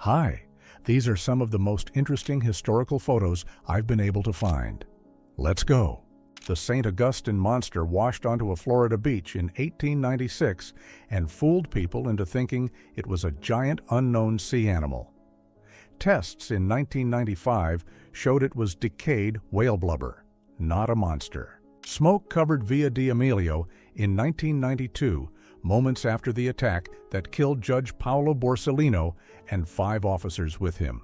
Hi, these are some of the most interesting historical photos I've been able to find. Let's go. The St. Augustine monster washed onto a Florida beach in 1896 and fooled people into thinking it was a giant unknown sea animal. Tests in 1995 showed it was decayed whale blubber, not a monster. Smoke covered Via D'Amelio in 1992, moments after the attack that killed Judge Paolo Borsellino and 5 officers with him.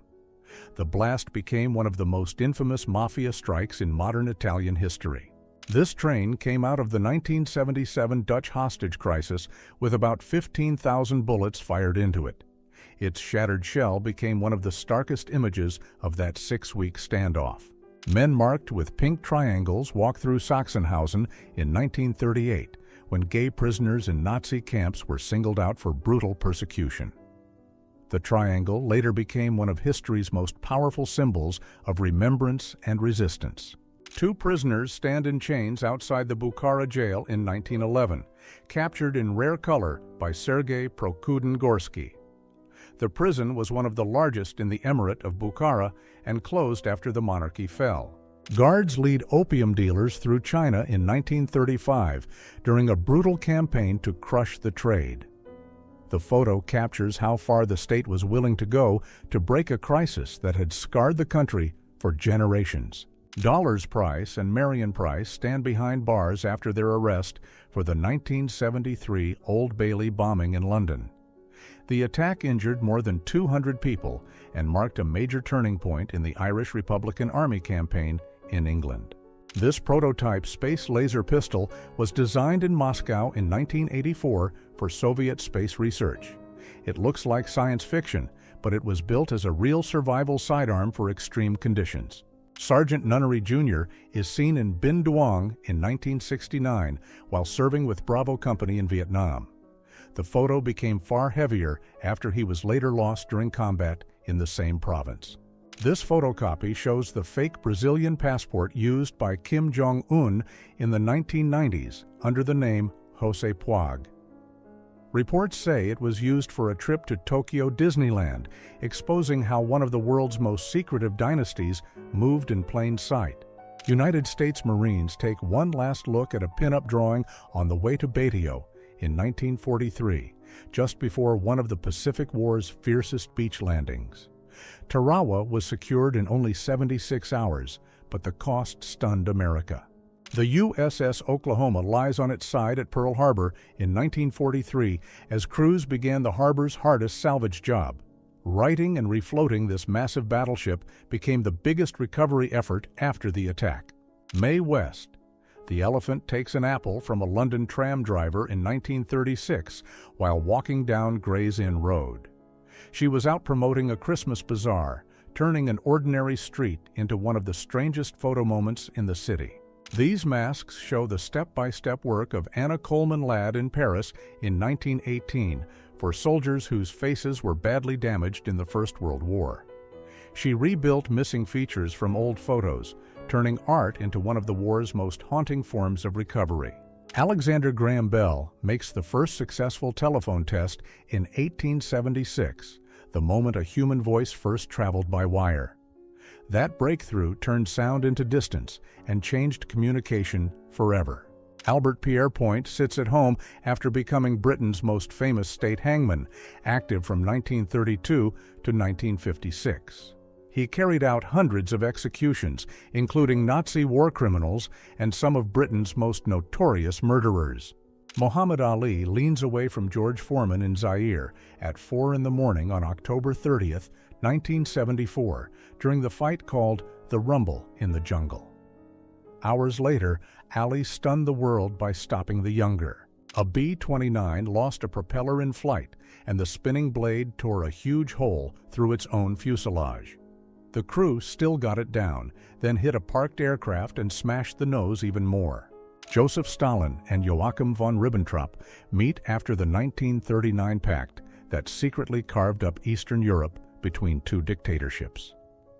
The blast became one of the most infamous mafia strikes in modern Italian history. This train came out of the 1977 Dutch hostage crisis with about 15,000 bullets fired into it. Its shattered shell became one of the starkest images of that 6-week standoff. Men marked with pink triangles walked through Sachsenhausen in 1938, when gay prisoners in Nazi camps were singled out for brutal persecution. The triangle later became one of history's most powerful symbols of remembrance and resistance. 2 prisoners stand in chains outside the Bukhara jail in 1911, captured in rare color by Sergei Prokudin-Gorsky. The prison was one of the largest in the Emirate of Bukhara and closed after the monarchy fell. Guards lead opium dealers through China in 1935 during a brutal campaign to crush the trade. The photo captures how far the state was willing to go to break a crisis that had scarred the country for generations. Dollars Price and Marion Price stand behind bars after their arrest for the 1973 Old Bailey bombing in London. The attack injured more than 200 people and marked a major turning point in the Irish Republican Army campaign in England. This prototype space laser pistol was designed in Moscow in 1984 for Soviet space research. It looks like science fiction, but it was built as a real survival sidearm for extreme conditions. Sergeant Nunnery Jr. is seen in Binh Duong in 1969 while serving with Bravo Company in Vietnam. The photo became far heavier after he was later lost during combat in the same province. This photocopy shows the fake Brazilian passport used by Kim Jong-un in the 1990s under the name José Puig. Reports say it was used for a trip to Tokyo Disneyland, exposing how one of the world's most secretive dynasties moved in plain sight. United States Marines take one last look at a pinup drawing on the way to Baitio in 1943, just before one of the Pacific War's fiercest beach landings. Tarawa was secured in only 76 hours, but the cost stunned America. The USS Oklahoma lies on its side at Pearl Harbor in 1943 as crews began the harbor's hardest salvage job. Righting and refloating this massive battleship became the biggest recovery effort after the attack. Mae West. The elephant takes an apple from a London tram driver in 1936 while walking down Gray's Inn Road. She was out promoting a Christmas bazaar, turning an ordinary street into one of the strangest photo moments in the city. These masks show the step-by-step work of Anna Coleman Ladd in Paris in 1918 for soldiers whose faces were badly damaged in the First World War. She rebuilt missing features from old photos, turning art into one of the war's most haunting forms of recovery. Alexander Graham Bell makes the first successful telephone test in 1876, the moment a human voice first traveled by wire. That breakthrough turned sound into distance and changed communication forever. Albert Pierre Point sits at home after becoming Britain's most famous state hangman, active from 1932 to 1956. He carried out hundreds of executions, including Nazi war criminals and some of Britain's most notorious murderers. Muhammad Ali leans away from George Foreman in Zaire at 4 in the morning on October 30th, 1974, during the fight called the Rumble in the Jungle. Hours later, Ali stunned the world by stopping the Younger. A B-29 lost a propeller in flight, and the spinning blade tore a huge hole through its own fuselage. The crew still got it down, then hit a parked aircraft and smashed the nose even more. Joseph Stalin and Joachim von Ribbentrop meet after the 1939 pact that secretly carved up Eastern Europe between 2 dictatorships.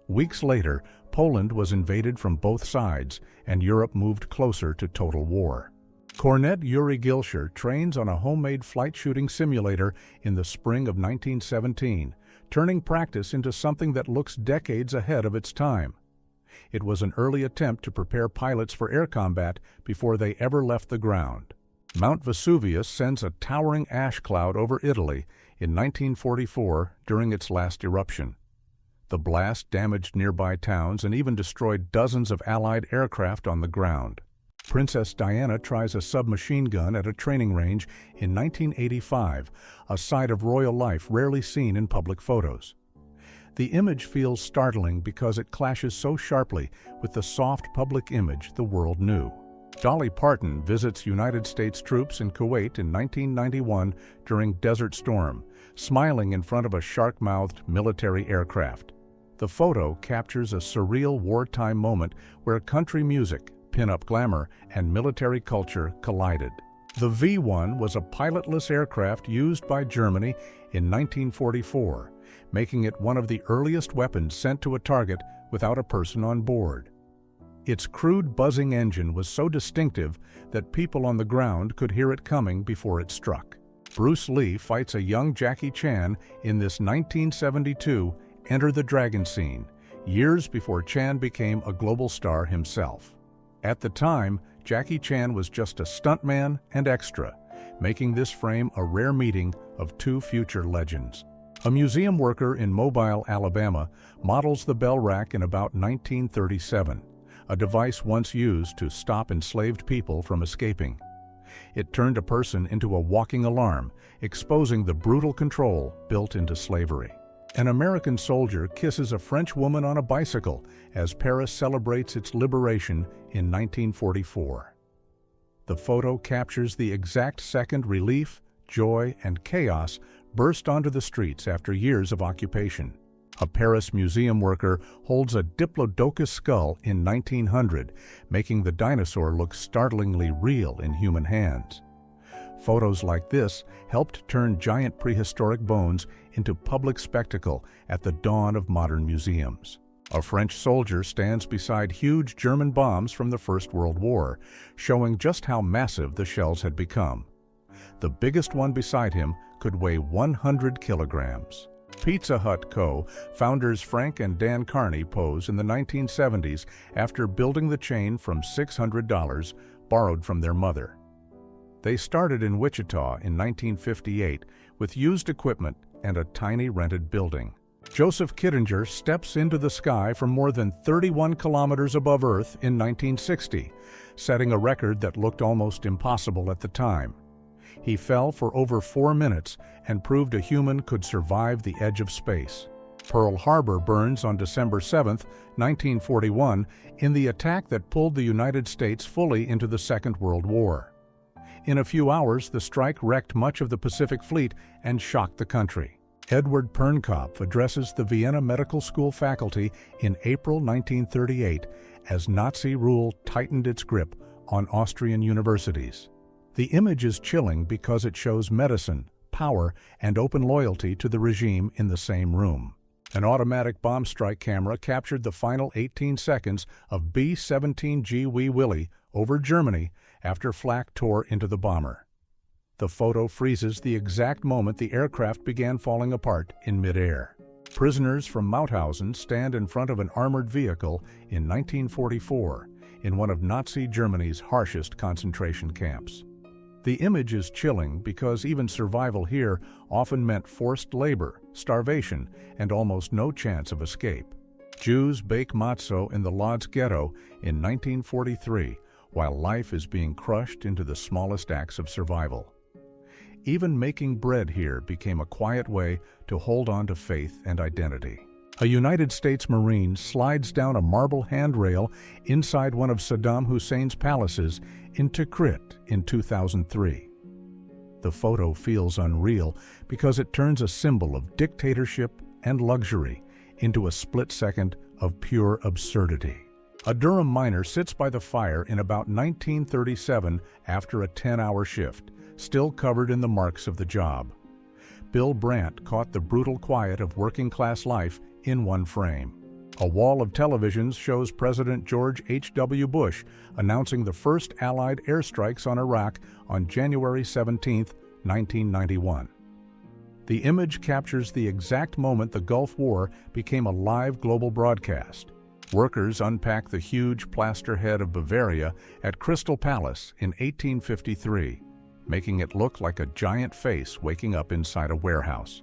Weeks later, Poland was invaded from both sides, and Europe moved closer to total war. Cornet Yuri Gilsher trains on a homemade flight shooting simulator in the spring of 1917, turning practice into something that looks decades ahead of its time. It was an early attempt to prepare pilots for air combat before they ever left the ground. Mount Vesuvius sends a towering ash cloud over Italy in 1944 during its last eruption. The blast damaged nearby towns and even destroyed dozens of Allied aircraft on the ground. Princess Diana tries a submachine gun at a training range in 1985, a sight of royal life rarely seen in public photos. The image feels startling because it clashes so sharply with the soft public image the world knew. Dolly Parton visits United States troops in Kuwait in 1991 during Desert Storm, smiling in front of a shark-mouthed military aircraft. The photo captures a surreal wartime moment where country music, pin-up glamour, and military culture collided. The V-1 was a pilotless aircraft used by Germany in 1944, making it one of the earliest weapons sent to a target without a person on board. Its crude buzzing engine was so distinctive that people on the ground could hear it coming before it struck. Bruce Lee fights a young Jackie Chan in this 1972 Enter the Dragon scene, years before Chan became a global star himself. At the time, Jackie Chan was just a stuntman and extra, making this frame a rare meeting of two future legends. A museum worker in Mobile, Alabama, models the bell rack in about 1937, a device once used to stop enslaved people from escaping. It turned a person into a walking alarm, exposing the brutal control built into slavery. An American soldier kisses a French woman on a bicycle as Paris celebrates its liberation in 1944. The photo captures the exact second relief, joy, and chaos burst onto the streets after years of occupation. A Paris museum worker holds a Diplodocus skull in 1900, making the dinosaur look startlingly real in human hands. Photos like this helped turn giant prehistoric bones into public spectacle at the dawn of modern museums. A French soldier stands beside huge German bombs from the First World War, showing just how massive the shells had become. The biggest one beside him could weigh 100 kilograms. Pizza Hut Co. founders Frank and Dan Carney pose in the 1970s after building the chain from $600 borrowed from their mother. They started in Wichita in 1958 with used equipment and a tiny rented building. Joseph Kittinger steps into the sky from more than 31 kilometers above Earth in 1960, setting a record that looked almost impossible at the time. He fell for over 4 minutes and proved a human could survive the edge of space. Pearl Harbor burns on December 7, 1941, in the attack that pulled the United States fully into the Second World War. In a few hours, the strike wrecked much of the Pacific Fleet and shocked the country. Edward Pernkopf addresses the Vienna Medical School faculty in April 1938 as Nazi rule tightened its grip on Austrian universities. The image is chilling because it shows medicine, power, and open loyalty to the regime in the same room. An automatic bomb strike camera captured the final 18 seconds of B-17G Wee Willie over Germany after flak tore into the bomber. The photo freezes the exact moment the aircraft began falling apart in midair. Prisoners from Mauthausen stand in front of an armored vehicle in 1944 in one of Nazi Germany's harshest concentration camps. The image is chilling because even survival here often meant forced labor, starvation, and almost no chance of escape. Jews bake matzo in the Lodz ghetto in 1943, while life is being crushed into the smallest acts of survival. Even making bread here became a quiet way to hold on to faith and identity. A United States Marine slides down a marble handrail inside one of Saddam Hussein's palaces in Tikrit in 2003. The photo feels unreal because it turns a symbol of dictatorship and luxury into a split second of pure absurdity. A Durham miner sits by the fire in about 1937 after a 10-hour shift, still covered in the marks of the job. Bill Brandt caught the brutal quiet of working-class life in one frame. A wall of televisions shows President George H.W. Bush announcing the first Allied airstrikes on Iraq on January 17, 1991. The image captures the exact moment the Gulf War became a live global broadcast. Workers unpack the huge plaster head of Bavaria at Crystal Palace in 1853, making it look like a giant face waking up inside a warehouse.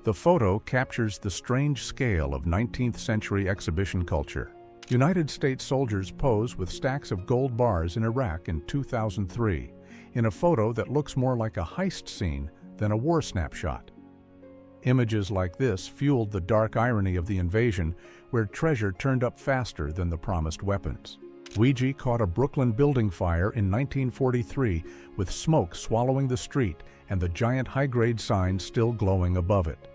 The photo captures the strange scale of 19th century exhibition culture. United States soldiers pose with stacks of gold bars in Iraq in 2003, in a photo that looks more like a heist scene than a war snapshot. Images like this fueled the dark irony of the invasion, where treasure turned up faster than the promised weapons. Ouija caught a Brooklyn building fire in 1943, with smoke swallowing the street and the giant high-grade sign still glowing above it.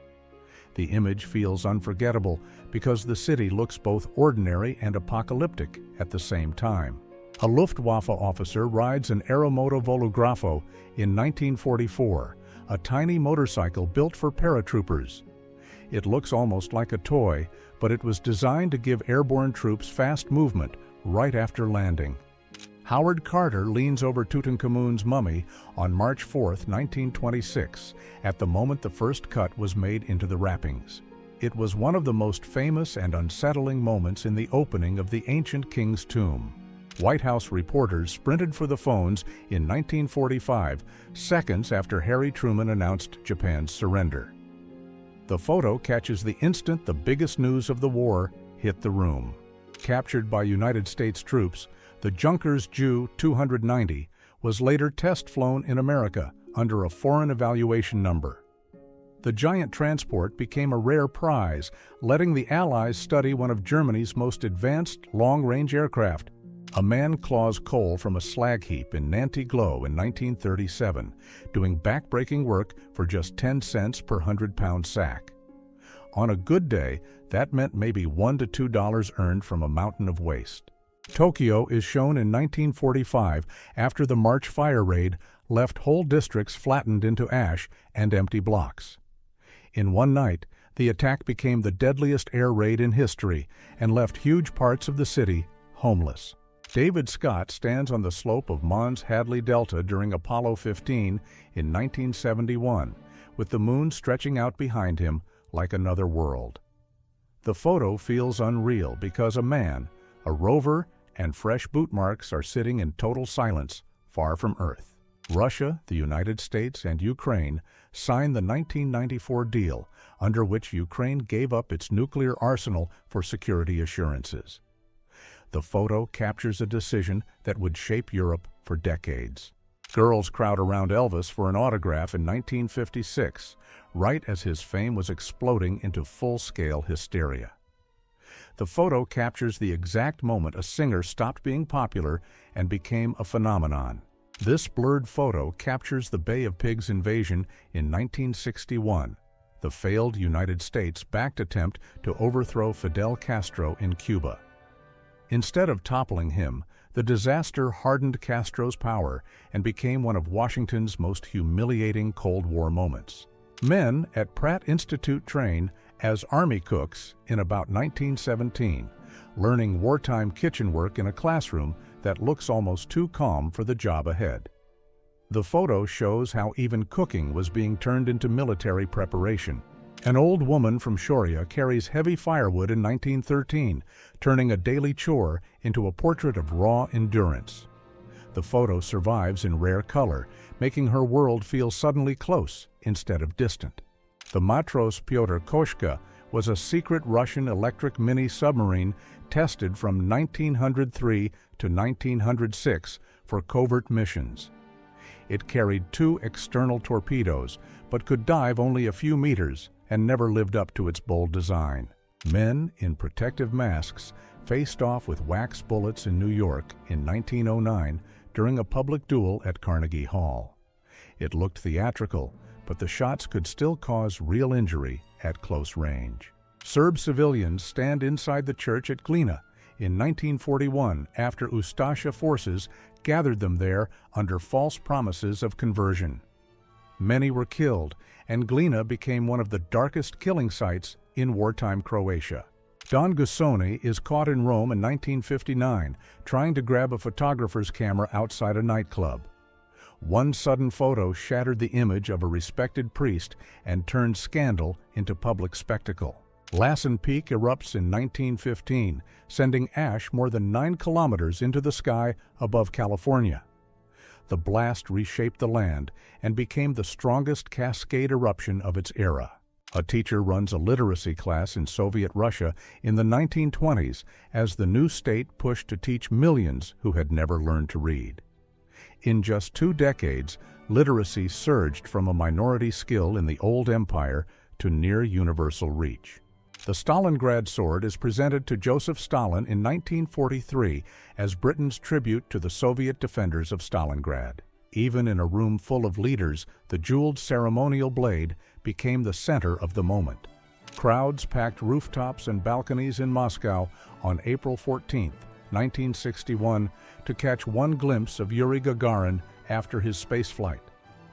The image feels unforgettable because the city looks both ordinary and apocalyptic at the same time. A Luftwaffe officer rides an Aeromoto Volografo in 1944, a tiny motorcycle built for paratroopers. It looks almost like a toy, but it was designed to give airborne troops fast movement right after landing. Howard Carter leans over Tutankhamun's mummy on March 4, 1926, at the moment the first cut was made into the wrappings. It was one of the most famous and unsettling moments in the opening of the ancient king's tomb. White House reporters sprinted for the phones in 1945, seconds after Harry Truman announced Japan's surrender. The photo catches the instant the biggest news of the war hit the room. Captured by United States troops, the Junkers Ju-290 was later test-flown in America under a foreign evaluation number. The giant transport became a rare prize, letting the Allies study one of Germany's most advanced long-range aircraft. A man claws coal from a slag heap in Nanty Glo in 1937, doing back-breaking work for just 10 cents per 100-pound sack. On a good day, that meant maybe $1 to $2 earned from a mountain of waste. Tokyo is shown in 1945 after the March fire raid left whole districts flattened into ash and empty blocks. In one night, the attack became the deadliest air raid in history and left huge parts of the city homeless. David Scott stands on the slope of Mons Hadley Delta during Apollo 15 in 1971, with the moon stretching out behind him like another world. The photo feels unreal because a man, a rover, and fresh boot marks are sitting in total silence, far from Earth. Russia, the United States, and Ukraine signed the 1994 deal, under which Ukraine gave up its nuclear arsenal for security assurances. The photo captures a decision that would shape Europe for decades. Girls crowd around Elvis for an autograph in 1956, right as his fame was exploding into full-scale hysteria. The photo captures the exact moment a singer stopped being popular and became a phenomenon. This blurred photo captures the Bay of Pigs invasion in 1961, the failed United States-backed attempt to overthrow Fidel Castro in Cuba. Instead of toppling him, the disaster hardened Castro's power and became one of Washington's most humiliating Cold War moments. Men at Pratt Institute train as Army cooks in about 1917, learning wartime kitchen work in a classroom that looks almost too calm for the job ahead. The photo shows how even cooking was being turned into military preparation. An old woman from Shoria carries heavy firewood in 1913, turning a daily chore into a portrait of raw endurance. The photo survives in rare color, making her world feel suddenly close instead of distant. The Matros Pyotr Koshka was a secret Russian electric mini-submarine tested from 1903 to 1906 for covert missions. It carried 2 external torpedoes, but could dive only a few meters and never lived up to its bold design. Men in protective masks faced off with wax bullets in New York in 1909 during a public duel at Carnegie Hall. It looked theatrical, but the shots could still cause real injury at close range. Serb civilians stand inside the church at Glina in 1941 after Ustasha forces gathered them there under false promises of conversion. Many were killed, and Glina became one of the darkest killing sites in wartime Croatia. Don Gussoni is caught in Rome in 1959 trying to grab a photographer's camera outside a nightclub. One sudden photo shattered the image of a respected priest and turned scandal into public spectacle. Lassen Peak erupts in 1915, sending ash more than 9 kilometers into the sky above California. The blast reshaped the land and became the strongest cascade eruption of its era. A teacher runs a literacy class in Soviet Russia in the 1920s as the new state pushed to teach millions who had never learned to read. In just 2 decades, literacy surged from a minority skill in the old empire to near universal reach. The Stalingrad sword is presented to Joseph Stalin in 1943 as Britain's tribute to the Soviet defenders of Stalingrad. Even in a room full of leaders, the jeweled ceremonial blade became the center of the moment. Crowds packed rooftops and balconies in Moscow on April 14, 1961, to catch one glimpse of Yuri Gagarin after his spaceflight.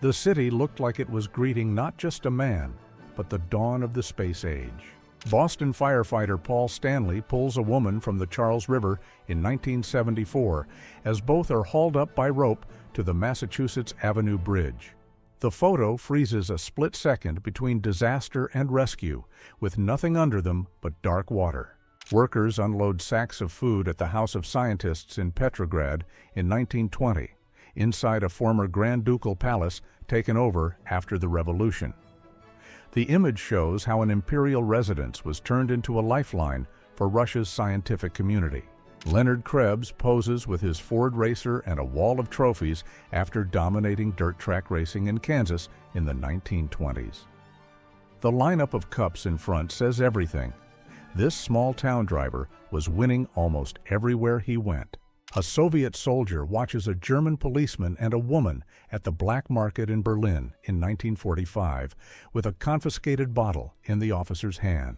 The city looked like it was greeting not just a man, but the dawn of the space age. Boston firefighter Paul Stanley pulls a woman from the Charles River in 1974 as both are hauled up by rope to the Massachusetts Avenue Bridge. The photo freezes a split second between disaster and rescue, with nothing under them but dark water. Workers unload sacks of food at the House of Scientists in Petrograd in 1920, inside a former Grand Ducal palace taken over after the revolution. The image shows how an imperial residence was turned into a lifeline for Russia's scientific community. Leonard Krebs poses with his Ford Racer and a wall of trophies after dominating dirt track racing in Kansas in the 1920s. The lineup of cups in front says everything. This small town driver was winning almost everywhere he went. A Soviet soldier watches a German policeman and a woman at the black market in Berlin in 1945 with a confiscated bottle in the officer's hand.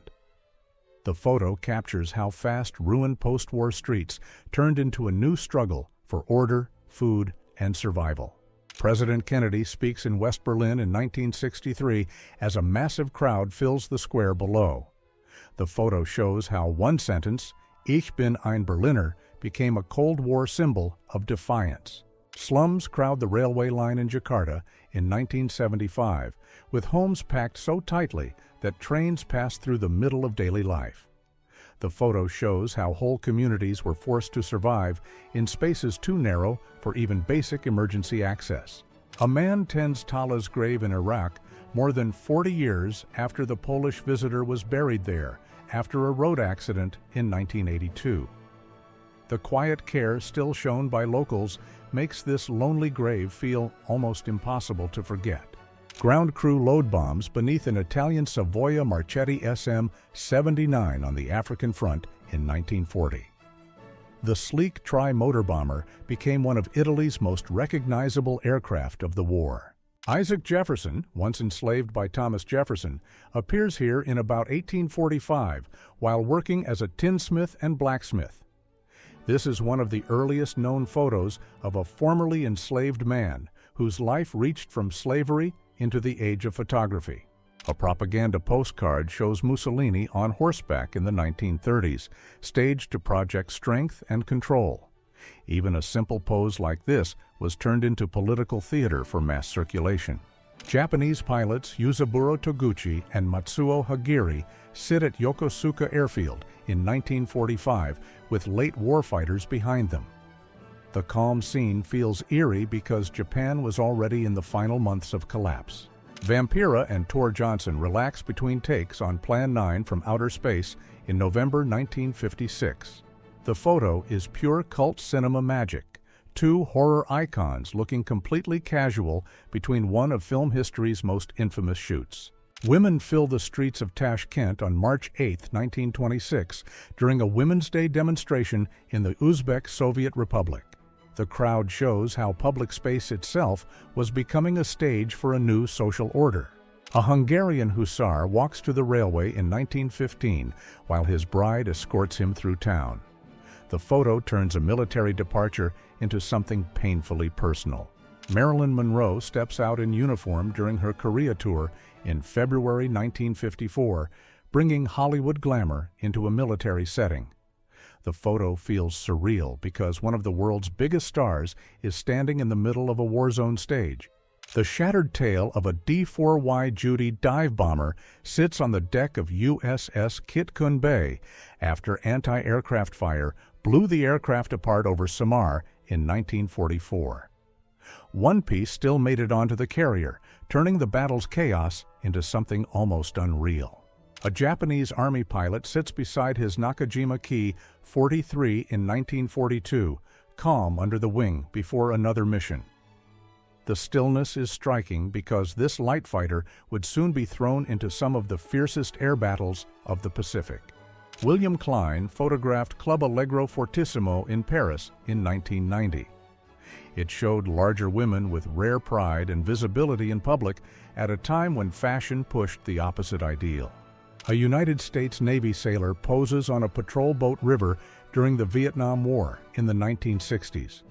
The photo captures how fast ruined post-war streets turned into a new struggle for order, food, and survival. President Kennedy speaks in West Berlin in 1963 as a massive crowd fills the square below. The photo shows how one sentence, "Ich bin ein Berliner," became a Cold War symbol of defiance. Slums crowd the railway line in Jakarta in 1975, with homes packed so tightly that trains pass through the middle of daily life. The photo shows how whole communities were forced to survive in spaces too narrow for even basic emergency access. A man tends Tala's grave in Iraq more than 40 years after the Polish visitor was buried there after a road accident in 1982. The quiet care still shown by locals makes this lonely grave feel almost impossible to forget. Ground crew load bombs beneath an Italian Savoia Marchetti SM-79 on the African front in 1940. The sleek tri-motor bomber became one of Italy's most recognizable aircraft of the war. Isaac Jefferson, once enslaved by Thomas Jefferson, appears here in about 1845 while working as a tinsmith and blacksmith. This is one of the earliest known photos of a formerly enslaved man whose life reached from slavery into the age of photography. A propaganda postcard shows Mussolini on horseback in the 1930s, staged to project strength and control. Even a simple pose like this was turned into political theater for mass circulation. Japanese pilots Yuzaburo Toguchi and Matsuo Hagiri sit at Yokosuka Airfield in 1945 with late warfighters behind them. The calm scene feels eerie because Japan was already in the final months of collapse. Vampira and Tor Johnson relax between takes on Plan 9 from outer space in November 1956. The photo is pure cult cinema magic, 2 horror icons looking completely casual between one of film history's most infamous shoots. Women fill the streets of Tashkent on March 8, 1926, during a Women's Day demonstration in the Uzbek Soviet Republic. The crowd shows how public space itself was becoming a stage for a new social order. A Hungarian hussar walks to the railway in 1915 while his bride escorts him through town. The photo turns a military departure into something painfully personal. Marilyn Monroe steps out in uniform during her Korea tour in February 1954, bringing Hollywood glamour into a military setting. The photo feels surreal because one of the world's biggest stars is standing in the middle of a war zone stage. The shattered tail of a D-4Y Judy dive bomber sits on the deck of USS Kit Kun Bay after anti-aircraft fire blew the aircraft apart over Samar in 1944. One piece still made it onto the carrier, turning the battle's chaos into something almost unreal. A Japanese Army pilot sits beside his Nakajima Ki-43 in 1942, calm under the wing before another mission. The stillness is striking because this light fighter would soon be thrown into some of the fiercest air battles of the Pacific. William Klein photographed Club Allegro Fortissimo in Paris in 1990. It showed larger women with rare pride and visibility in public at a time when fashion pushed the opposite ideal. A United States Navy sailor poses on a patrol boat river during the Vietnam War in the 1960s.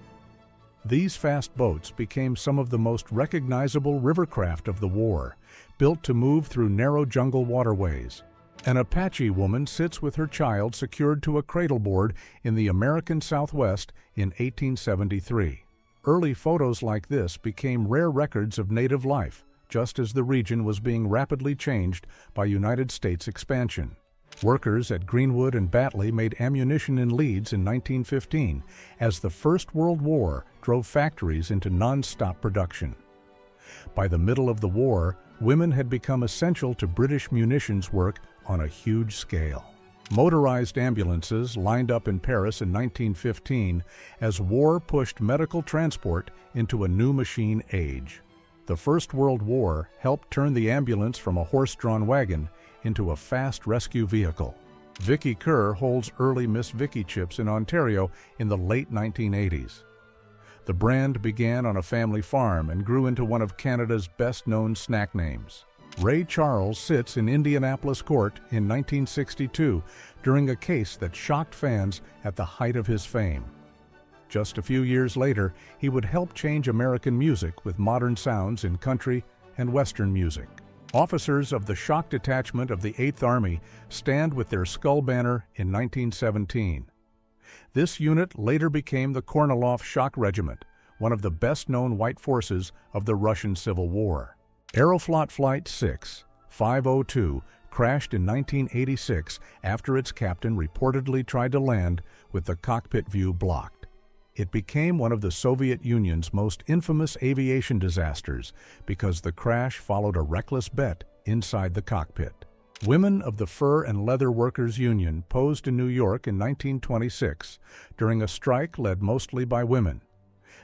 These fast boats became some of the most recognizable rivercraft of the war, built to move through narrow jungle waterways. An Apache woman sits with her child secured to a cradleboard in the American Southwest in 1873. Early photos like this became rare records of native life, just as the region was being rapidly changed by United States expansion. Workers at Greenwood and Batley made ammunition in Leeds in 1915 as the First World War drove factories into non-stop production. By the middle of the war, women had become essential to British munitions work on a huge scale. Motorized ambulances lined up in Paris in 1915 as war pushed medical transport into a new machine age. The First World War helped turn the ambulance from a horse-drawn wagon into a fast rescue vehicle. Vicky Kerr holds early Miss Vicky chips in Ontario in the late 1980s. The brand began on a family farm and grew into one of Canada's best-known snack names. Ray Charles sits in Indianapolis court in 1962 during a case that shocked fans at the height of his fame. Just a few years later, he would help change American music with modern sounds in country and Western music. Officers of the Shock Detachment of the 8th Army stand with their skull banner in 1917. This unit later became the Kornilov Shock Regiment, one of the best-known white forces of the Russian Civil War. Aeroflot Flight 6-502 crashed in 1986 after its captain reportedly tried to land with the cockpit view blocked. It became one of the Soviet Union's most infamous aviation disasters because the crash followed a reckless bet inside the cockpit. Women of the Fur and Leather Workers Union posed in New York in 1926 during a strike led mostly by women.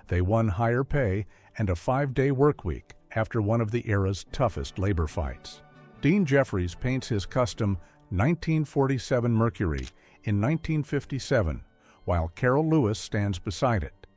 They won higher pay and a 5-day work week after one of the era's toughest labor fights. Dean Jeffries paints his custom 1947 Mercury in 1957, while Carol Lewis stands beside it.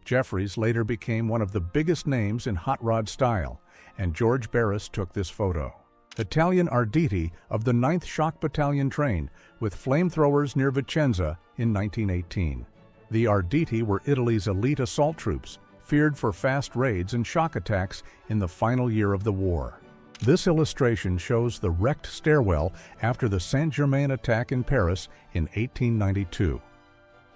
Jeffries later became one of the biggest names in hot rod style, and George Barris took this photo. Italian Arditi of the 9th Shock Battalion trained with flamethrowers near Vicenza in 1918. The Arditi were Italy's elite assault troops, feared for fast raids and shock attacks in the final year of the war. This illustration shows the wrecked stairwell after the Saint-Germain attack in Paris in 1892.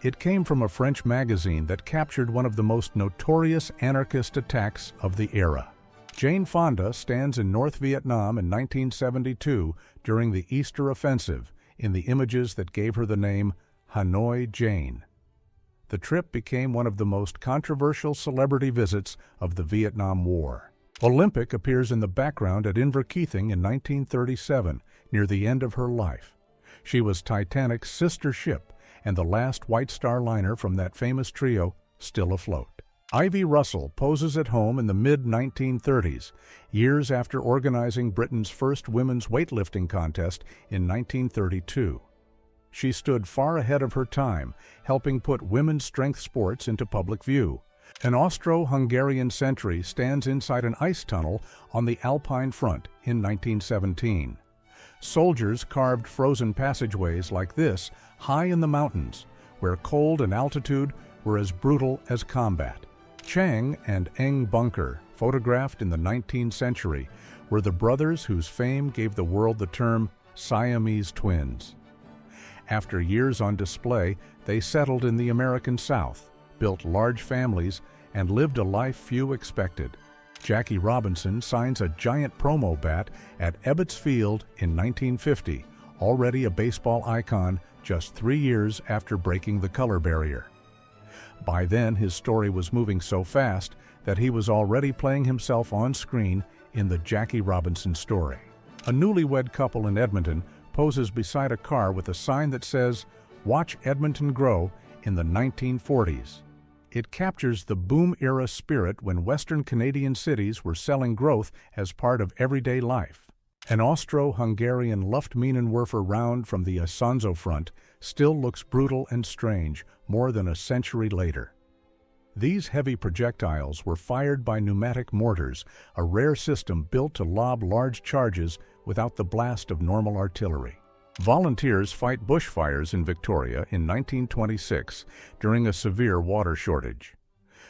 It came from a French magazine that captured one of the most notorious anarchist attacks of the era. Jane Fonda stands in North Vietnam in 1972 during the Easter Offensive in the images that gave her the name Hanoi Jane. The trip became one of the most controversial celebrity visits of the Vietnam War. Olympic appears in the background at Inverkeithing in 1937, near the end of her life. She was Titanic's sister ship and the last White Star liner from that famous trio still afloat. Ivy Russell poses at home in the mid-1930s, years after organizing Britain's first women's weightlifting contest in 1932. She stood far ahead of her time, helping put women's strength sports into public view. An Austro-Hungarian sentry stands inside an ice tunnel on the Alpine front in 1917. Soldiers carved frozen passageways like this high in the mountains, where cold and altitude were as brutal as combat. Chang and Eng Bunker, photographed in the 19th century, were the brothers whose fame gave the world the term Siamese twins. After years on display, they settled in the American South, built large families, and lived a life few expected. Jackie Robinson signs a giant promo bat at Ebbets Field in 1950, already a baseball icon just 3 years after breaking the color barrier. By then, his story was moving so fast that he was already playing himself on screen in the Jackie Robinson story. A newlywed couple in Edmonton poses beside a car with a sign that says, "Watch Edmonton Grow," in the 1940s. It captures the boom-era spirit when Western Canadian cities were selling growth as part of everyday life. An Austro-Hungarian Luftminenwerfer round from the Isonzo front still looks brutal and strange more than a century later. These heavy projectiles were fired by pneumatic mortars, a rare system built to lob large charges without the blast of normal artillery. Volunteers fight bushfires in Victoria in 1926 during a severe water shortage.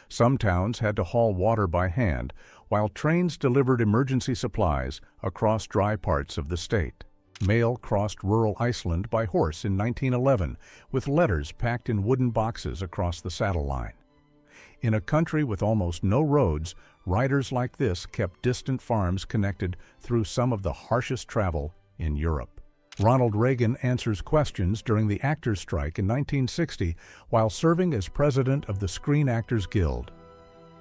Some towns had to haul water by hand, while trains delivered emergency supplies across dry parts of the state. Mail crossed rural Iceland by horse in 1911, with letters packed in wooden boxes across the saddle line. In a country with almost no roads, riders like this kept distant farms connected through some of the harshest travel in Europe. Ronald Reagan answers questions during the actors' strike in 1960 while serving as president of the Screen Actors Guild.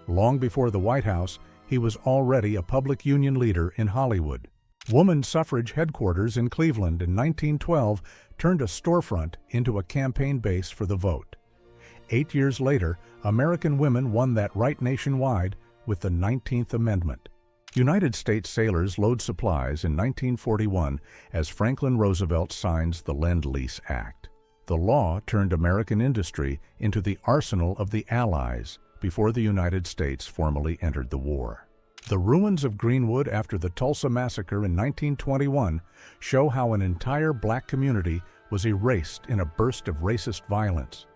Long before the White House, he was already a public union leader in Hollywood. Woman suffrage headquarters in Cleveland in 1912 turned a storefront into a campaign base for the vote. 8 years later, American women won that right nationwide with the 19th Amendment. United States sailors load supplies in 1941 as Franklin Roosevelt signs the Lend-Lease Act. The law turned American industry into the arsenal of the Allies before the United States formally entered the war. The ruins of Greenwood after the Tulsa Massacre in 1921 show how an entire black community was erased in a burst of racist violence.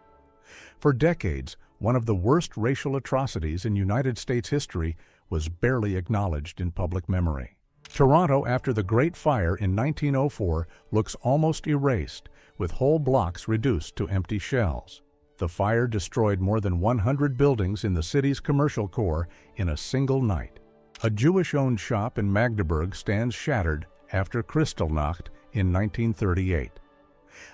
For decades, one of the worst racial atrocities in United States history was barely acknowledged in public memory. Toronto after the Great Fire in 1904 looks almost erased, with whole blocks reduced to empty shells. The fire destroyed more than 100 buildings in the city's commercial core in a single night. A Jewish-owned shop in Magdeburg stands shattered after Kristallnacht in 1938.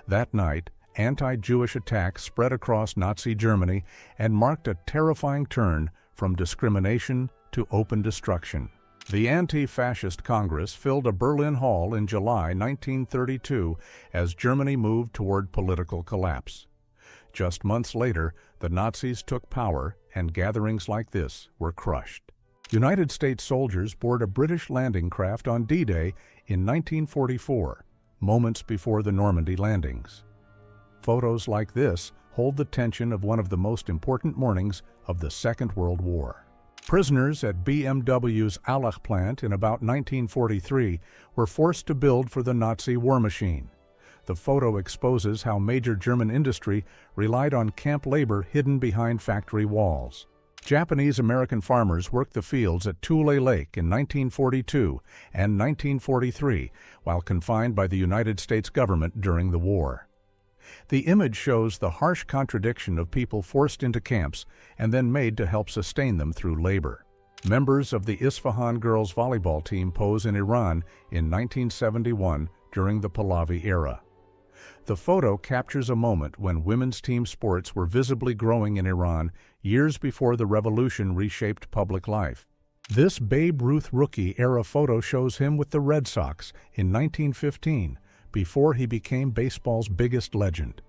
That night, anti-Jewish attacks spread across Nazi Germany and marked a terrifying turn from discrimination to open destruction. The Anti-Fascist Congress filled a Berlin hall in July 1932 as Germany moved toward political collapse. Just months later, the Nazis took power and gatherings like this were crushed. United States soldiers board a British landing craft on D-Day in 1944, moments before the Normandy landings. Photos like this hold the tension of one of the most important mornings of the Second World War. Prisoners at BMW's Allach plant in about 1943 were forced to build for the Nazi war machine. The photo exposes how major German industry relied on camp labor hidden behind factory walls. Japanese-American farmers worked the fields at Tule Lake in 1942 and 1943 while confined by the United States government during the war. The image shows the harsh contradiction of people forced into camps and then made to help sustain them through labor. Members of the Isfahan girls volleyball team pose in Iran in 1971 during the Pahlavi era. The photo captures a moment when women's team sports were visibly growing in Iran years before the revolution reshaped public life. This Babe Ruth rookie-era photo shows him with the Red Sox in 1915, before he became baseball's biggest legend.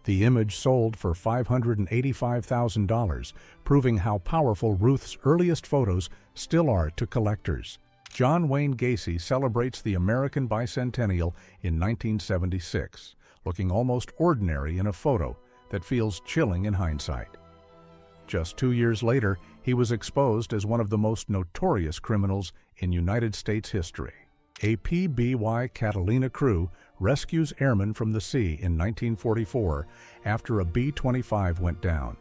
The image sold for $585,000, proving how powerful Ruth's earliest photos still are to collectors. John Wayne Gacy celebrates the American bicentennial in 1976, looking almost ordinary in a photo that feels chilling in hindsight. Just 2 years later, he was exposed as one of the most notorious criminals in United States history. A PBY Catalina crew rescues airmen from the sea in 1944 after a B-25 went down.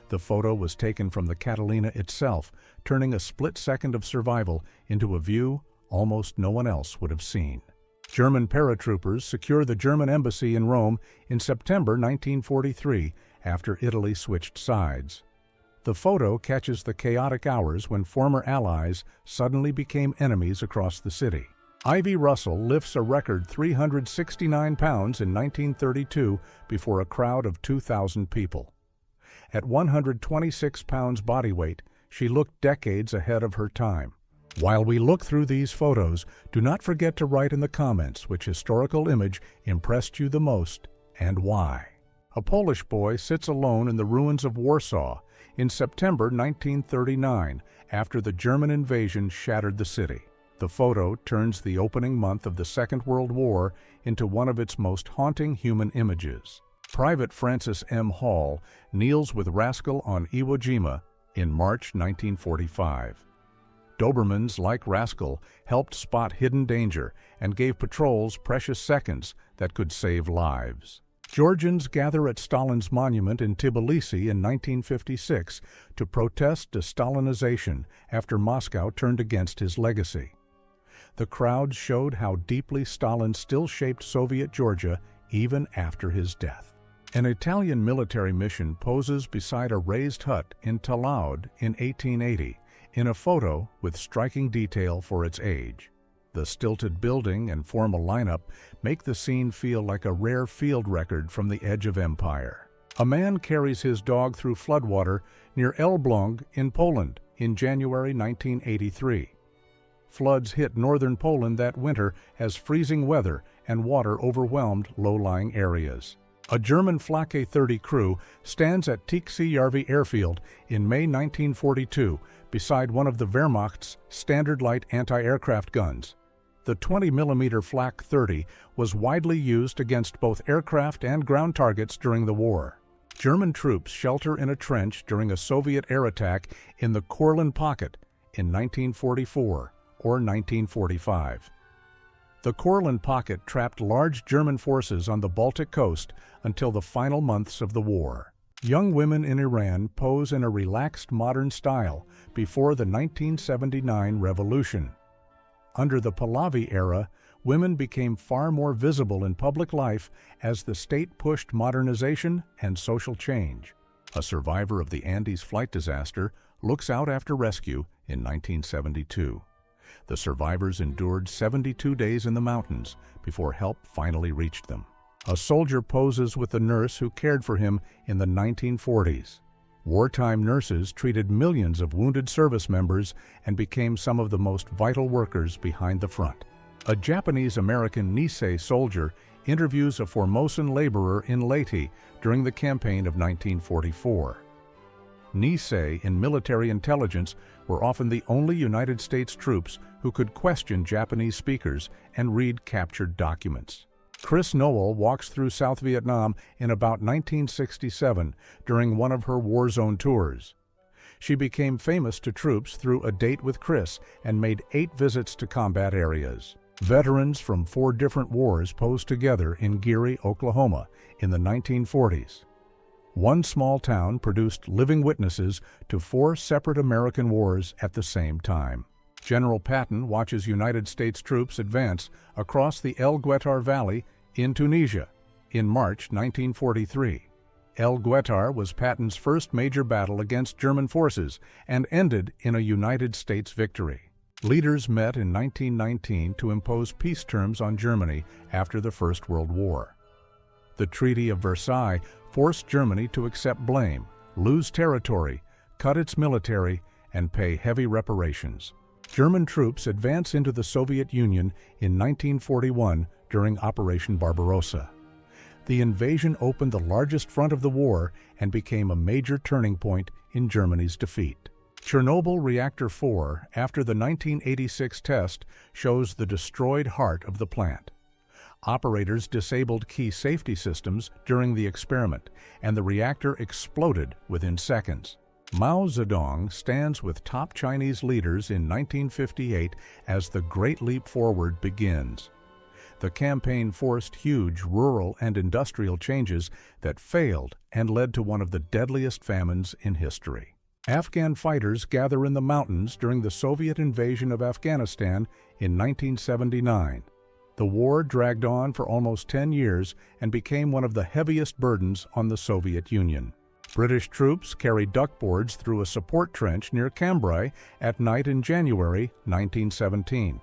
The photo was taken from the Catalina itself, turning a split second of survival into a view almost no one else would have seen. German paratroopers secure the German embassy in Rome in September 1943 after Italy switched sides. The photo catches the chaotic hours when former allies suddenly became enemies across the city. Ivy Russell lifts a record 369 pounds in 1932 before a crowd of 2,000 people. At 126 pounds body weight, she looked decades ahead of her time. While we look through these photos, do not forget to write in the comments which historical image impressed you the most and why. A Polish boy sits alone in the ruins of Warsaw in September 1939 after the German invasion shattered the city. The photo turns the opening month of the Second World War into one of its most haunting human images. Private Francis M. Hall kneels with Raskol on Iwo Jima in March 1945. Dobermans like Raskol helped spot hidden danger and gave patrols precious seconds that could save lives. Georgians gather at Stalin's monument in Tbilisi in 1956 to protest de-Stalinization after Moscow turned against his legacy. The crowd showed how deeply Stalin still shaped Soviet Georgia even after his death. An Italian military mission poses beside a raised hut in Talaud in 1880 in a photo with striking detail for its age. The stilted building and formal lineup make the scene feel like a rare field record from the edge of empire. A man carries his dog through floodwater near Elbląg in Poland in January 1983. Floods hit northern Poland that winter as freezing weather and water overwhelmed low-lying areas. A German Flak 30 crew stands at Tiksi-Järvi airfield in May 1942 beside one of the Wehrmacht's Standard Light anti-aircraft guns. The 20mm Flak 30 was widely used against both aircraft and ground targets during the war. German troops shelter in a trench during a Soviet air attack in the Courland Pocket in 1944 or 1945. The Courland Pocket trapped large German forces on the Baltic coast until the final months of the war. Young women in Iran pose in a relaxed modern style before the 1979 revolution. Under the Pahlavi era, women became far more visible in public life as the state pushed modernization and social change. A survivor of the Andes flight disaster looks out after rescue in 1972. The survivors endured 72 days in the mountains before help finally reached them. A soldier poses with the nurse who cared for him in the 1940s. Wartime nurses treated millions of wounded service members and became some of the most vital workers behind the front. A Japanese-American Nisei soldier interviews a Formosan laborer in Leyte during the campaign of 1944. Nisei in military intelligence were often the only United States troops who could question Japanese speakers and read captured documents. Chris Noel walks through South Vietnam in about 1967 during one of her war zone tours. She became famous to troops through a date with Chris and made 8 visits to combat areas. Veterans from 4 different wars posed together in Geary, Oklahoma in the 1940s. One small town produced living witnesses to 4 separate American wars at the same time. General Patton watches United States troops advance across the El Guetar Valley in Tunisia in March 1943. El Guetar was Patton's first major battle against German forces and ended in a United States victory. Leaders met in 1919 to impose peace terms on Germany after the First World War. The Treaty of Versailles forced Germany to accept blame, lose territory, cut its military, and pay heavy reparations. German troops advance into the Soviet Union in 1941 during Operation Barbarossa. The invasion opened the largest front of the war and became a major turning point in Germany's defeat. Chernobyl Reactor 4, after the 1986 test, shows the destroyed heart of the plant. Operators disabled key safety systems during the experiment, and the reactor exploded within seconds. Mao Zedong stands with top Chinese leaders in 1958 as the Great Leap Forward begins. The campaign forced huge rural and industrial changes that failed and led to one of the deadliest famines in history. Afghan fighters gather in the mountains during the Soviet invasion of Afghanistan in 1979. The war dragged on for almost 10 years and became one of the heaviest burdens on the Soviet Union. British troops carried duckboards through a support trench near Cambrai at night in January 1917.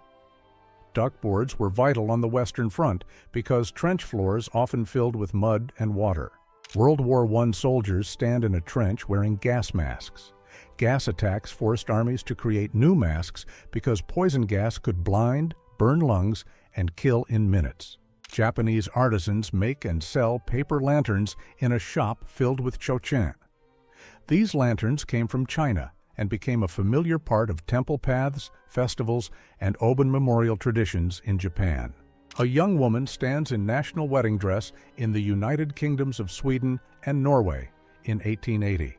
Duckboards were vital on the Western Front because trench floors often filled with mud and water. World War I soldiers stand in a trench wearing gas masks. Gas attacks forced armies to create new masks because poison gas could blind, burn lungs, and kill in minutes. Japanese artisans make and sell paper lanterns in a shop filled with chochin. These lanterns came from China and became a familiar part of temple paths, festivals, and Oban memorial traditions in Japan. A young woman stands in national wedding dress in the United Kingdoms of Sweden and Norway in 1880.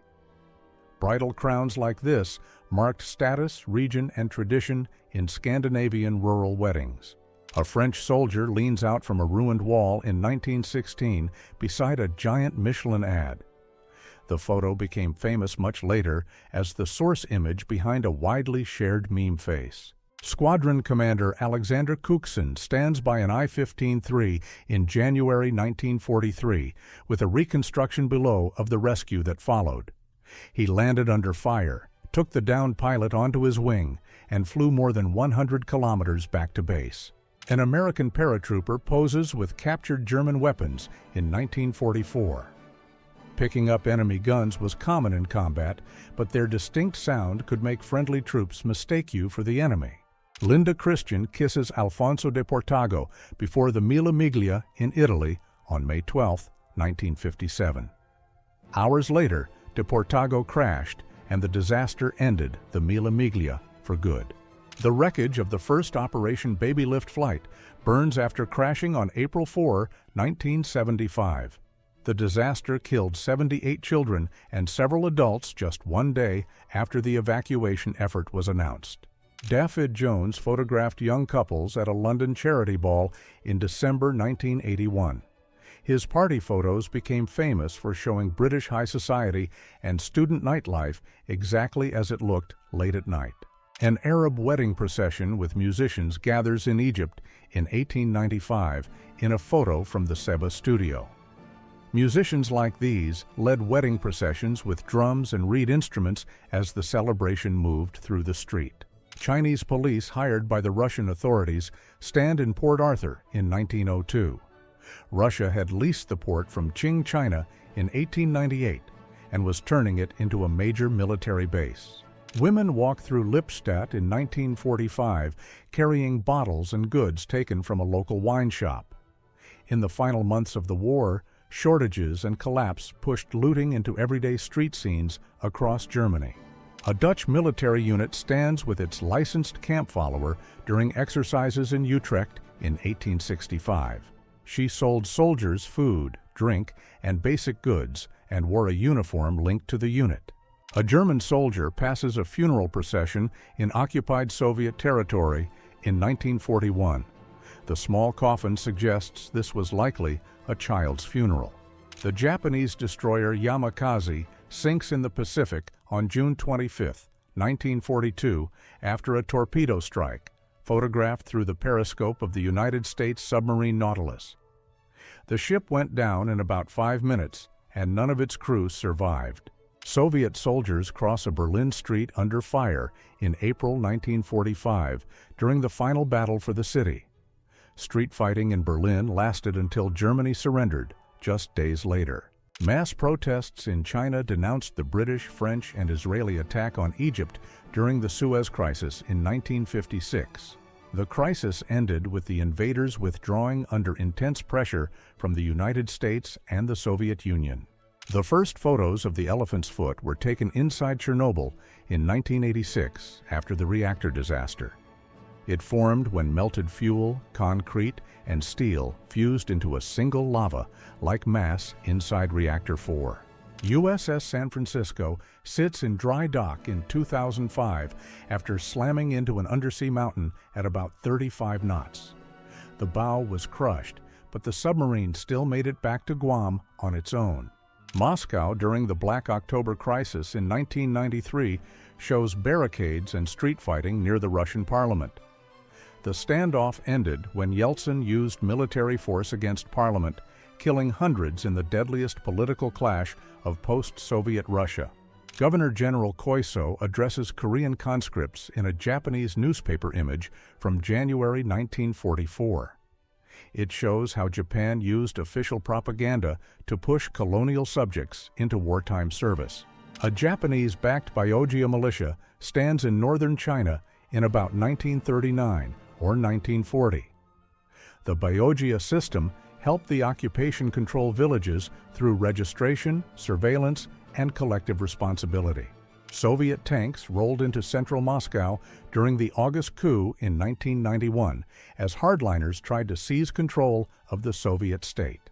Bridal crowns like this marked status, region, and tradition in Scandinavian rural weddings. A French soldier leans out from a ruined wall in 1916 beside a giant Michelin ad. The photo became famous much later as the source image behind a widely shared meme face. Squadron Commander Alexander Kuksin stands by an I-15-3 in January 1943 with a reconstruction below of the rescue that followed. He landed under fire, took the downed pilot onto his wing, and flew more than 100 kilometers back to base. An American paratrooper poses with captured German weapons in 1944. Picking up enemy guns was common in combat, but their distinct sound could make friendly troops mistake you for the enemy. Linda Christian kisses Alfonso de Portago before the Mille Miglia in Italy on May 12, 1957. Hours later, de Portago crashed, and the disaster ended the Mille Miglia for good. The wreckage of the first Operation Baby Lift flight burns after crashing on April 4, 1975. The disaster killed 78 children and several adults just one day after the evacuation effort was announced. Daffyd Jones photographed young couples at a London charity ball in December 1981. His party photos became famous for showing British high society and student nightlife exactly as it looked late at night. An Arab wedding procession with musicians gathers in Egypt in 1895 in a photo from the Seba studio. Musicians like these led wedding processions with drums and reed instruments as the celebration moved through the street. Chinese police hired by the Russian authorities stand in Port Arthur in 1902. Russia had leased the port from Qing, China in 1898 and was turning it into a major military base. Women walked through Lippstadt in 1945 carrying bottles and goods taken from a local wine shop. In the final months of the war, shortages and collapse pushed looting into everyday street scenes across Germany. A Dutch military unit stands with its licensed camp follower during exercises in Utrecht in 1865. She sold soldiers food, drink, and basic goods and wore a uniform linked to the unit. A German soldier passes a funeral procession in occupied Soviet territory in 1941. The small coffin suggests this was likely a child's funeral. The Japanese destroyer Yamakaze sinks in the Pacific on June 25, 1942, after a torpedo strike, photographed through the periscope of the United States submarine Nautilus. The ship went down in about 5 minutes, and none of its crew survived. Soviet soldiers cross a Berlin street under fire in April 1945 during the final battle for the city. Street fighting in Berlin lasted until Germany surrendered just days later. Mass protests in China denounced the British, French, and Israeli attack on Egypt during the Suez Crisis in 1956. The crisis ended with the invaders withdrawing under intense pressure from the United States and the Soviet Union. The first photos of the elephant's foot were taken inside Chernobyl in 1986 after the reactor disaster. It formed when melted fuel, concrete, and steel fused into a single lava-like mass inside Reactor 4. USS San Francisco sits in dry dock in 2005 after slamming into an undersea mountain at about 35 knots. The bow was crushed, but the submarine still made it back to Guam on its own. Moscow during the Black October crisis in 1993 shows barricades and street fighting near the Russian parliament. The standoff ended when Yeltsin used military force against parliament, killing hundreds in the deadliest political clash of post-Soviet Russia. Governor General Koiso addresses Korean conscripts in a Japanese newspaper image from January 1944. It shows how Japan used official propaganda to push colonial subjects into wartime service. A Japanese-backed Byakuya militia stands in northern China in about 1939 or 1940. The Byakuya system helped the occupation control villages through registration, surveillance, and collective responsibility. Soviet tanks rolled into central Moscow during the August coup in 1991 as hardliners tried to seize control of the Soviet state.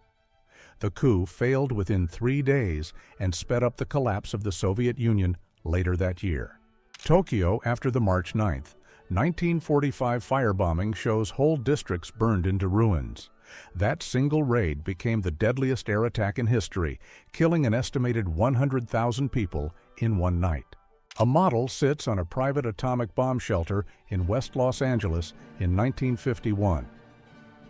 The coup failed within 3 days and sped up the collapse of the Soviet Union later that year. Tokyo after the March 9th, 1945 firebombing shows whole districts burned into ruins. That single raid became the deadliest air attack in history, killing an estimated 100,000 people in one night. A model sits on a private atomic bomb shelter in West Los Angeles in 1951.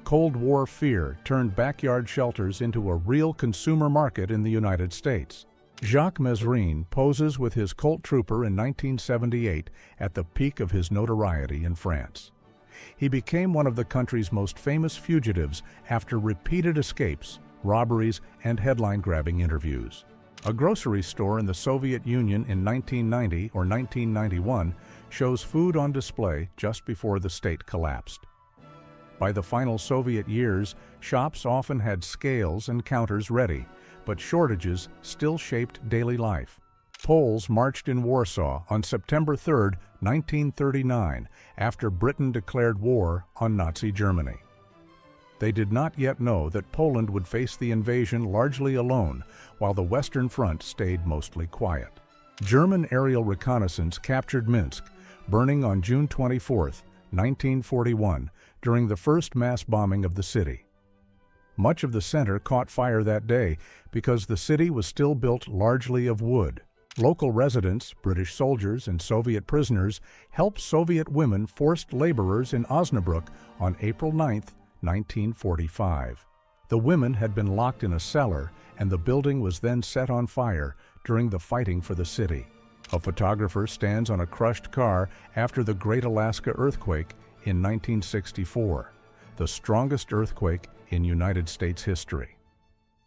Cold War fear turned backyard shelters into a real consumer market in the United States. Jacques Mesrine poses with his Colt Trooper in 1978 at the peak of his notoriety in France. He became one of the country's most famous fugitives after repeated escapes, robberies, and headline-grabbing interviews. A grocery store in the Soviet Union in 1990 or 1991 shows food on display just before the state collapsed. By the final Soviet years, shops often had scales and counters ready, but shortages still shaped daily life. Poles marched in Warsaw on September 3, 1939, after Britain declared war on Nazi Germany. They did not yet know that Poland would face the invasion largely alone, while the Western Front stayed mostly quiet. German aerial reconnaissance captured Minsk, burning on June 24, 1941, during the first mass bombing of the city. Much of the center caught fire that day because the city was still built largely of wood. Local residents, British soldiers, and Soviet prisoners helped Soviet women forced laborers in Osnabrück on April 9, 1945. The women had been locked in a cellar, and the building was then set on fire during the fighting for the city. A photographer stands on a crushed car after the Great Alaska Earthquake in 1964, the strongest earthquake in United States history.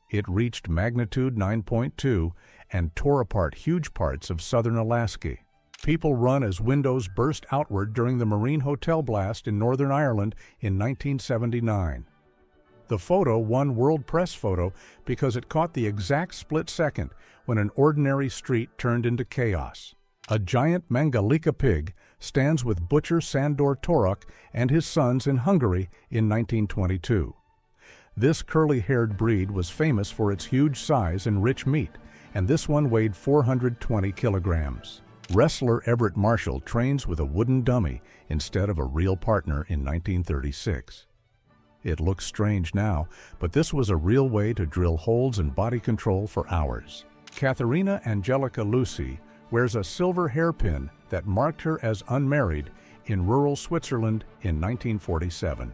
It reached magnitude 9.2 and tore apart huge parts of southern Alaska. People run as windows burst outward during the Marine Hotel blast in Northern Ireland in 1979. The photo won World Press Photo because it caught the exact split second when an ordinary street turned into chaos. A giant Mangalika pig stands with butcher Sandor Torok and his sons in Hungary in 1922. This curly-haired breed was famous for its huge size and rich meat, and this one weighed 420 kilograms. Wrestler Everett Marshall trains with a wooden dummy instead of a real partner in 1936. It looks strange now, but this was a real way to drill holes in body control for hours. Katharina Angelica Lucy wears a silver hairpin that marked her as unmarried in rural Switzerland in 1947.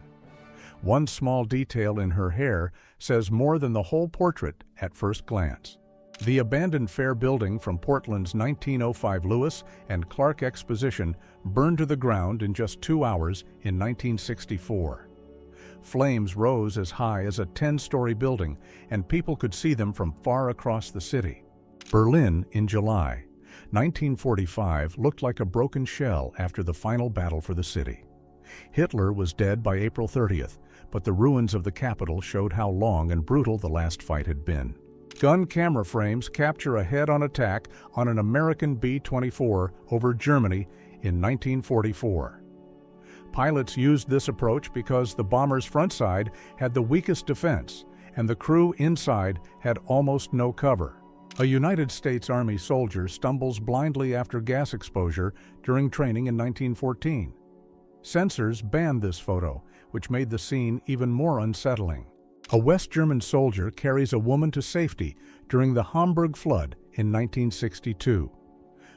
One small detail in her hair says more than the whole portrait at first glance. The abandoned fair building from Portland's 1905 Lewis and Clark Exposition burned to the ground in just 2 hours in 1964. Flames rose as high as a 10-story building, and people could see them from far across the city. Berlin in July 1945 looked like a broken shell after the final battle for the city. Hitler was dead by April 30th, but the ruins of the capital showed how long and brutal the last fight had been. Gun camera frames capture a head-on attack on an American B-24 over Germany in 1944. Pilots used this approach because the bomber's front side had the weakest defense, and the crew inside had almost no cover. A United States Army soldier stumbles blindly after gas exposure during training in 1914. Censors banned this photo, which made the scene even more unsettling. A West German soldier carries a woman to safety during the Hamburg flood in 1962.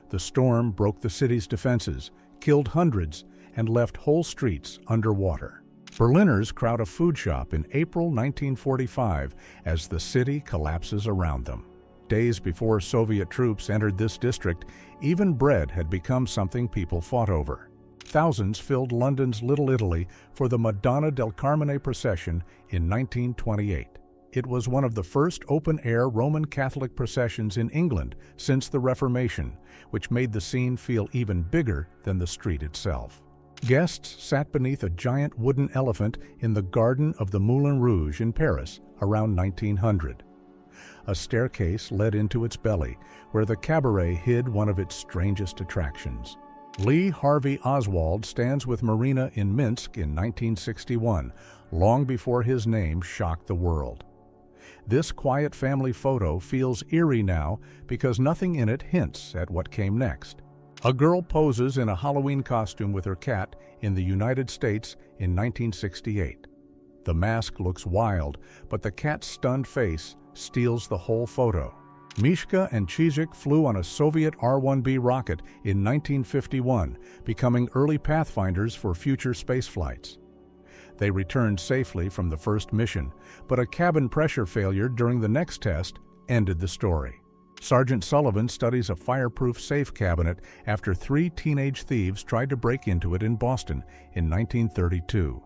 The storm broke the city's defenses, killed hundreds, and left whole streets underwater. Berliners crowd a food shop in April 1945 as the city collapses around them. Days before Soviet troops entered this district, even bread had become something people fought over. Thousands filled London's Little Italy for the Madonna del Carmine procession in 1928. It was one of the first open-air Roman Catholic processions in England since the Reformation, which made the scene feel even bigger than the street itself. Guests sat beneath a giant wooden elephant in the Garden of the Moulin Rouge in Paris around 1900. A staircase led into its belly, where the cabaret hid one of its strangest attractions. Lee Harvey Oswald stands with Marina in Minsk in 1961, long before his name shocked the world. This quiet family photo feels eerie now because nothing in it hints at what came next. A girl poses in a Halloween costume with her cat in the United States in 1968. The mask looks wild, but the cat's stunned face steals the whole photo. Mishka and Chizik flew on a Soviet R-1B rocket in 1951, becoming early pathfinders for future space flights. They returned safely from the first mission, but a cabin pressure failure during the next test ended the story. Sergeant Sullivan studies a fireproof safe cabinet after 3 teenage thieves tried to break into it in Boston in 1932.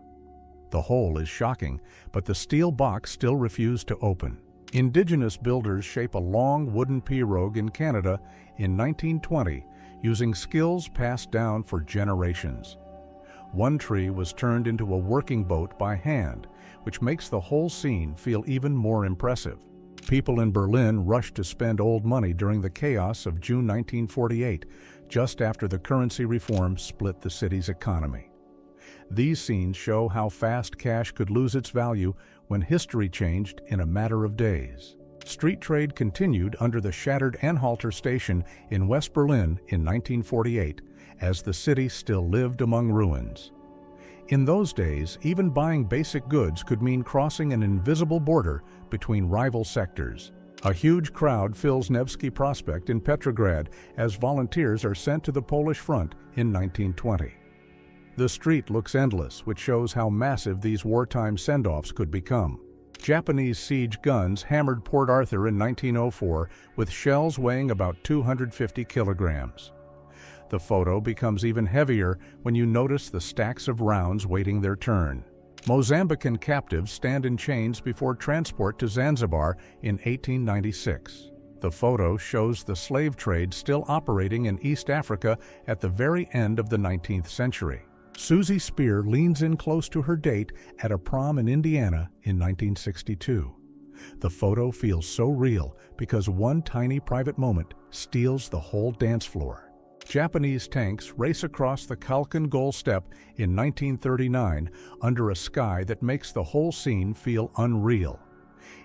The hole is shocking, but the steel box still refused to open. Indigenous builders shape a long wooden pirogue in Canada in 1920 using skills passed down for generations. One tree was turned into a working boat by hand, which makes the whole scene feel even more impressive. People in Berlin rushed to spend old money during the chaos of June 1948, just after the currency reform split the city's economy. These scenes show how fast cash could lose its value when history changed in a matter of days. Street trade continued under the shattered Anhalter station in West Berlin in 1948, as the city still lived among ruins. In those days, even buying basic goods could mean crossing an invisible border between rival sectors. A huge crowd fills Nevsky Prospect in Petrograd as volunteers are sent to the Polish front in 1920. The street looks endless, which shows how massive these wartime send-offs could become. Japanese siege guns hammered Port Arthur in 1904 with shells weighing about 250 kilograms. The photo becomes even heavier when you notice the stacks of rounds waiting their turn. Mozambican captives stand in chains before transport to Zanzibar in 1896. The photo shows the slave trade still operating in East Africa at the very end of the 19th century. Susie Speer leans in close to her date at a prom in Indiana in 1962. The photo feels so real because one tiny private moment steals the whole dance floor. Japanese tanks race across the Khalkhin Gol steppe in 1939 under a sky that makes the whole scene feel unreal.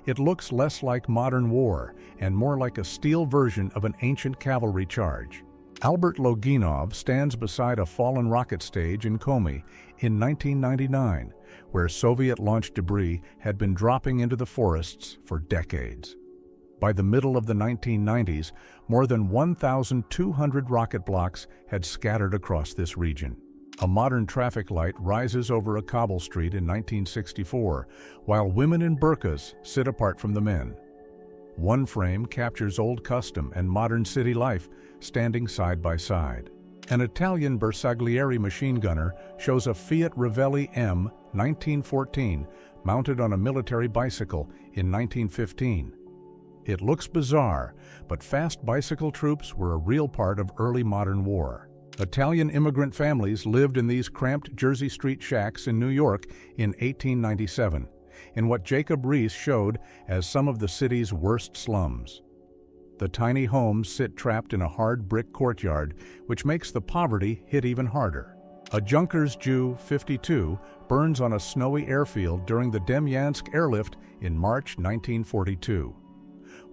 It looks less like modern war and more like a steel version of an ancient cavalry charge. Albert Loginov stands beside a fallen rocket stage in Komi in 1999, where Soviet-launched debris had been dropping into the forests for decades. By the middle of the 1990s, more than 1,200 rocket blocks had scattered across this region. A modern traffic light rises over a cobble street in 1964, while women in burqas sit apart from the men. One frame captures old custom and modern city life standing side by side. An Italian Bersaglieri machine gunner shows a Fiat Ravelli M 1914 mounted on a military bicycle in 1915. It looks bizarre, but fast bicycle troops were a real part of early modern war. Italian immigrant families lived in these cramped Jersey Street shacks in New York in 1897, in what Jacob Riis showed as some of the city's worst slums. The tiny homes sit trapped in a hard brick courtyard, which makes the poverty hit even harder. A Junkers Jew 52 burns on a snowy airfield during the Demyansk airlift in March 1942.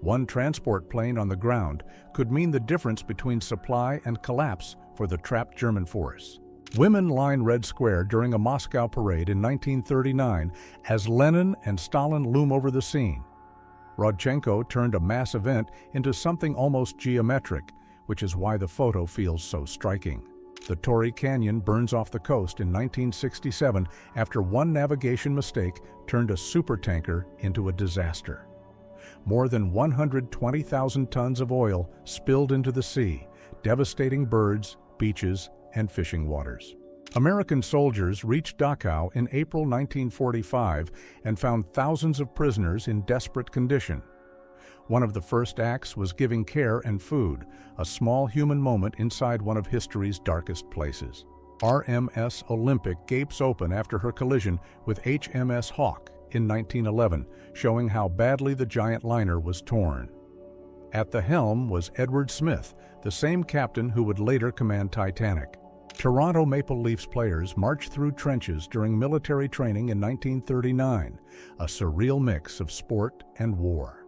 One transport plane on the ground could mean the difference between supply and collapse for the trapped German force. Women line Red Square during a Moscow parade in 1939 as Lenin and Stalin loom over the scene. Rodchenko turned a mass event into something almost geometric, which is why the photo feels so striking. The Torrey Canyon burns off the coast in 1967 after one navigation mistake turned a supertanker into a disaster. More than 120,000 tons of oil spilled into the sea, devastating birds, beaches, and fishing waters. American soldiers reached Dachau in April 1945 and found thousands of prisoners in desperate condition. One of the first acts was giving care and food, a small human moment inside one of history's darkest places. RMS Olympic gapes open after her collision with HMS Hawke in 1911, showing how badly the giant liner was torn. At the helm was Edward Smith, the same captain who would later command Titanic. Toronto Maple Leafs players marched through trenches during military training in 1939, a surreal mix of sport and war.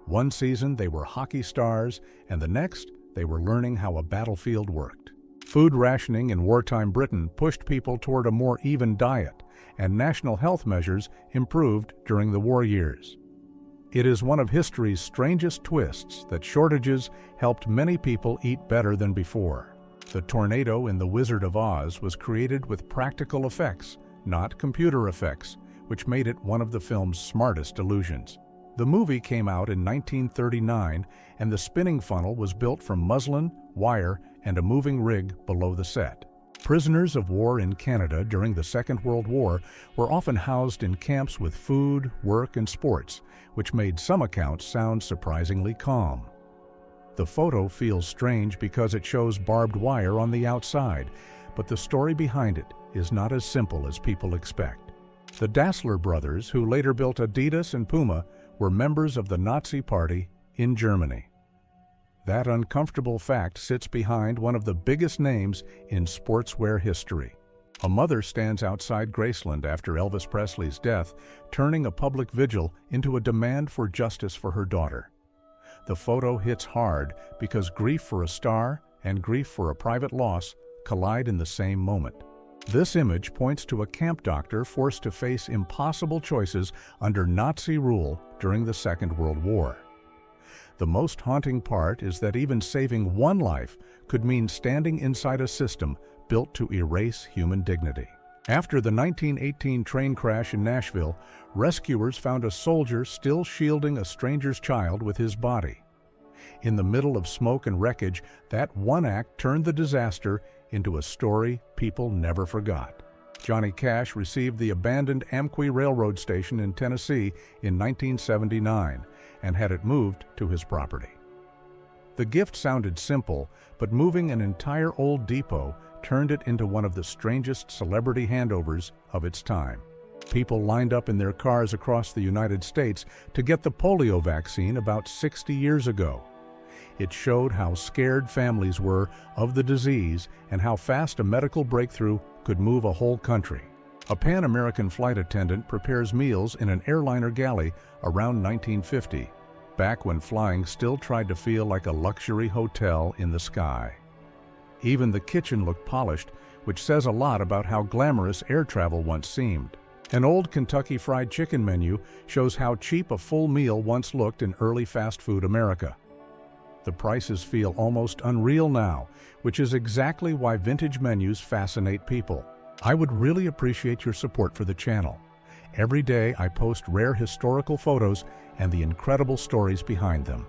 One season they were hockey stars, and the next they were learning how a battlefield worked. Food rationing in wartime Britain pushed people toward a more even diet, and national health measures improved during the war years. It is one of history's strangest twists that shortages helped many people eat better than before. The tornado in The Wizard of Oz was created with practical effects, not computer effects, which made it one of the film's smartest illusions. The movie came out in 1939, and the spinning funnel was built from muslin, wire, and a moving rig below the set. Prisoners of war in Canada during the Second World War were often housed in camps with food, work, and sports, which made some accounts sound surprisingly calm. The photo feels strange because it shows barbed wire on the outside, but the story behind it is not as simple as people expect. The Dassler brothers, who later built Adidas and Puma, were members of the Nazi Party in Germany. That uncomfortable fact sits behind one of the biggest names in sportswear history. A mother stands outside Graceland after Elvis Presley's death, turning a public vigil into a demand for justice for her daughter. The photo hits hard because grief for a star and grief for a private loss collide in the same moment. This image points to a camp doctor forced to face impossible choices under Nazi rule during the Second World War. The most haunting part is that even saving one life could mean standing inside a system built to erase human dignity. After the 1918 train crash in Nashville, rescuers found a soldier still shielding a stranger's child with his body. In the middle of smoke and wreckage, that one act turned the disaster into a story people never forgot. Johnny Cash received the abandoned Amqui Railroad Station in Tennessee in 1979 and had it moved to his property. The gift sounded simple, but moving an entire old depot turned it into one of the strangest celebrity handovers of its time. People lined up in their cars across the United States to get the polio vaccine about 60 years ago. It showed how scared families were of the disease and how fast a medical breakthrough could move a whole country. A Pan-American flight attendant prepares meals in an airliner galley around 1950, back when flying still tried to feel like a luxury hotel in the sky. Even the kitchen looked polished, which says a lot about how glamorous air travel once seemed. An old Kentucky Fried Chicken menu shows how cheap a full meal once looked in early fast food America. The prices feel almost unreal now, which is exactly why vintage menus fascinate people. I would really appreciate your support for the channel. Every day I post rare historical photos and the incredible stories behind them.